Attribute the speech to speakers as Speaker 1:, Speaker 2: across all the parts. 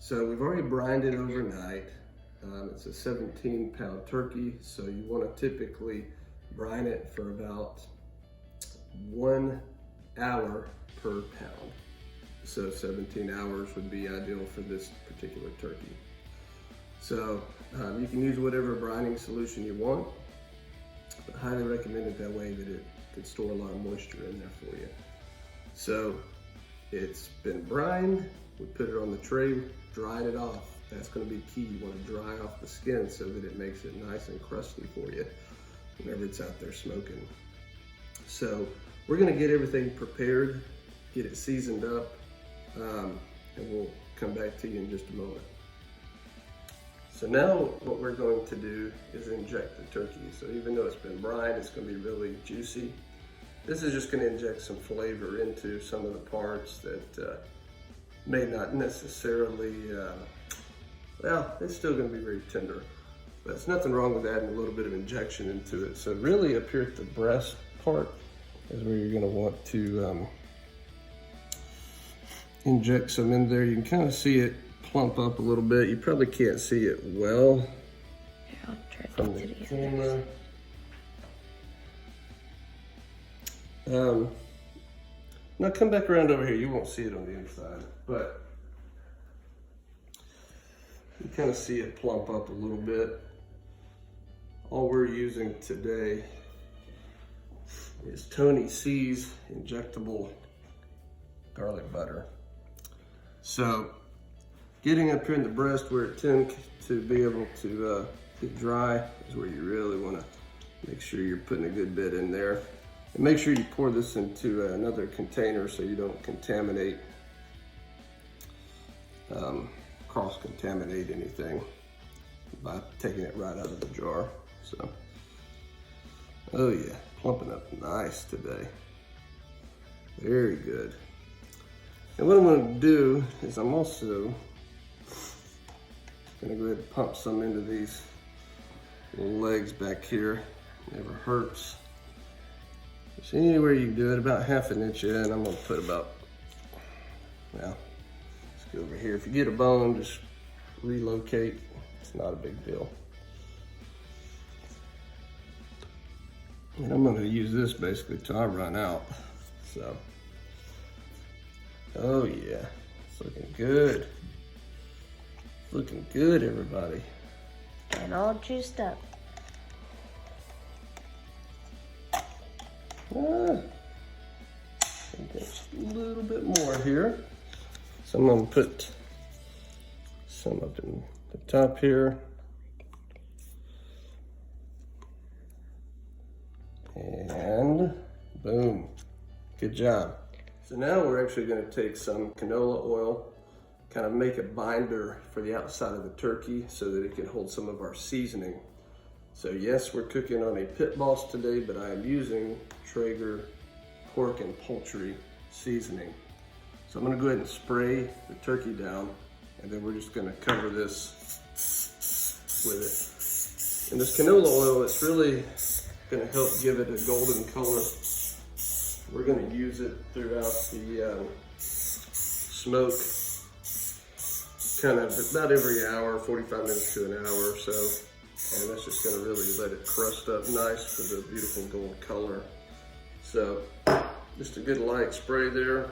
Speaker 1: So we've already brined it overnight. It's a 17-pound turkey, so you want to typically brine it for about 1 hour per pound. So 17 hours would be ideal for this particular turkey. So you can use whatever brining solution you want, but highly recommend it that way that it can store a lot of moisture in there for you. So it's been brined, we put it on the tray, dried it off. That's going to be key. You want to dry off the skin so that it makes it nice and crusty for you whenever it's out there smoking. So we're going to get everything prepared, get it seasoned up, and we'll come back to you in just a moment. So now what we're going to do is inject the turkey. So even though it's been brined, it's going to be really juicy. This is just going to inject some flavor into some of the parts that may not necessarily, well, it's still going to be very tender. But there's nothing wrong with adding a little bit of injection into it. So really up here at the breast part is where you're going to want to inject some in there. You can kind of see it plump up a little bit. You probably can't see it well.
Speaker 2: Here, I'll try
Speaker 1: from the camera. Now come back around over here. You won't see it on the inside, but you kind of see it plump up a little bit. All we're using today is Tony C's injectable garlic butter. So getting up here in the breast where it tends to be able to get dry is where you really want to make sure you're putting a good bit in there. And make sure you pour this into another container so you don't contaminate, cross-contaminate anything by taking it right out of the jar. So, oh yeah, plumping up nice today. Very good. And what I'm going to do is I'm also going to go ahead and pump some into these little legs back here. Never hurts. So anywhere you can do it, about 1/2 inch in. I'm going to put about, well, let's go over here. If you get a bone, just relocate. It's not a big deal. And I'm going to use this basically till I run out. So, oh yeah, it's looking good. Looking good, everybody.
Speaker 2: And all juiced up.
Speaker 1: Just a little bit more here. So I'm going to put some up in the top here. And boom. Good job. So now we're actually going to take some canola oil, kind of make a binder for the outside of the turkey so that it can hold some of our seasoning. So yes, we're cooking on a pit boss today, but I am using Traeger pork and poultry seasoning. So I'm gonna go ahead and spray the turkey down, and then we're just gonna cover this with it. And this canola oil, it's really gonna help give it a golden color. We're gonna use it throughout the smoke, kind of about every hour, 45 minutes to an hour or so. And that's just gonna really let it crust up nice with a beautiful gold color. So just a good light spray there.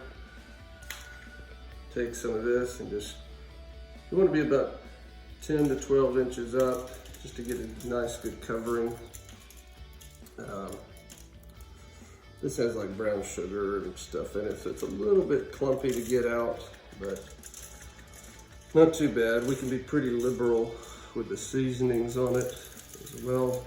Speaker 1: Take some of this and just, you wanna be about 10 to 12 inches up just to get a nice good covering. This has like brown sugar and stuff in it, so it's a little bit clumpy to get out, but not too bad. We can be pretty liberal with the seasonings on it as well.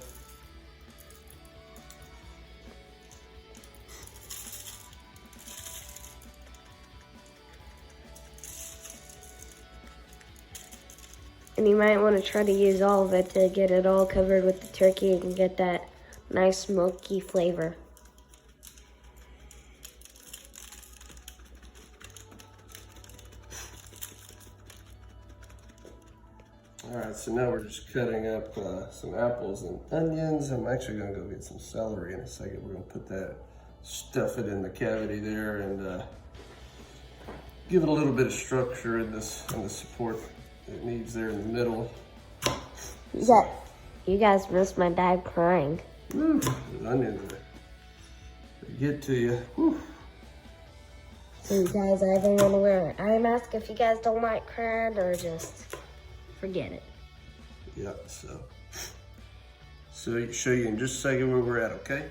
Speaker 2: And you might want to try to use all of it to get it all covered with the turkey and get that nice smoky flavor.
Speaker 1: All right, so now we're just cutting up some apples and onions. I'm actually gonna go get some celery in a second. We're gonna put that, stuff it in the cavity there and give it a little bit of structure in the support it needs there in the middle.
Speaker 2: You guys missed my dad crying.
Speaker 1: Woo, the onions, they get to you. Woo.
Speaker 2: So you guys either want to wear an eye mask if you guys don't like crying, or just forget it.
Speaker 1: Yep, so show you in just a second where we're at, okay?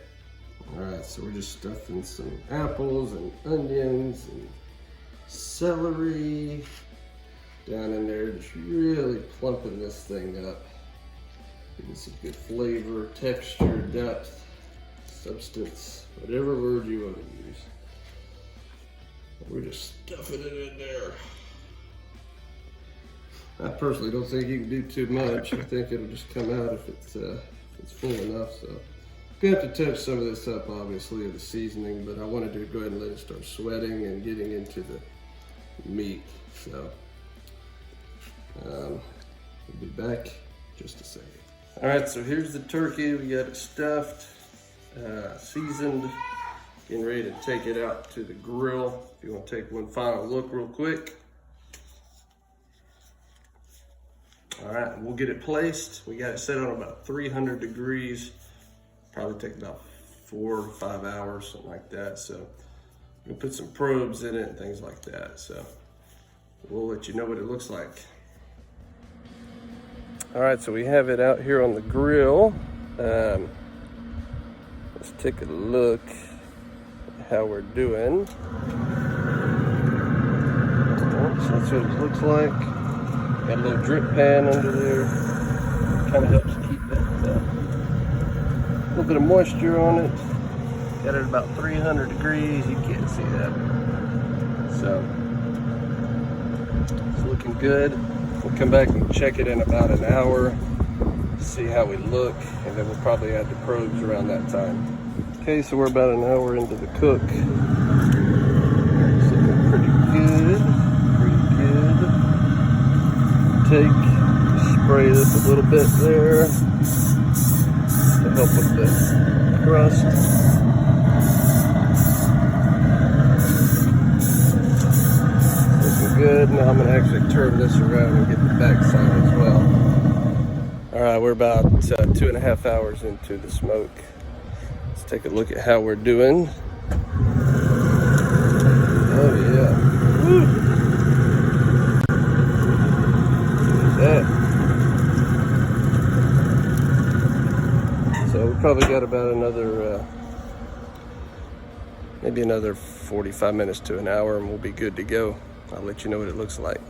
Speaker 1: All right, so we're just stuffing some apples and onions and celery down in there, just really plumping this thing up. Getting some good flavor, texture, depth, substance, whatever word you want to use. We're just stuffing it in there. I personally don't think you can do too much. I think it'll just come out if it's full enough. So you have to touch some of this up, obviously, of the seasoning, but I wanted to go ahead and let it start sweating and getting into the meat. So we'll be back in just a second. All right, so here's the turkey. We got it stuffed, seasoned, getting ready to take it out to the grill. If you want to take one final look real quick. All right, we'll get it placed. We got it set on about 300 degrees. Probably take about 4 or 5 hours, something like that. So we'll put some probes in it and things like that. So we'll let you know what it looks like. All right, so we have it out here on the grill. Let's take a look at how we're doing. So that's what it looks like. Got a little drip pan under there. Kind of helps keep that little bit of moisture on it. Got it at about 300 degrees. You can't see that. So it's looking good. We'll come back and check it in about an hour, see how we look, and then we'll probably add the probes around that time. Okay, so we're about an hour into the cook. It's looking pretty good, spray this a little bit there to help with the crust. Looking good. Now I'm going to actually turn this around and get the back side as well. All right, we're about 2.5 hours into the smoke. Let's take a look at how we're doing. Oh yeah. Woo. So we probably got about another, maybe another 45 minutes to an hour, and we'll be good to go. I'll let you know what it looks like.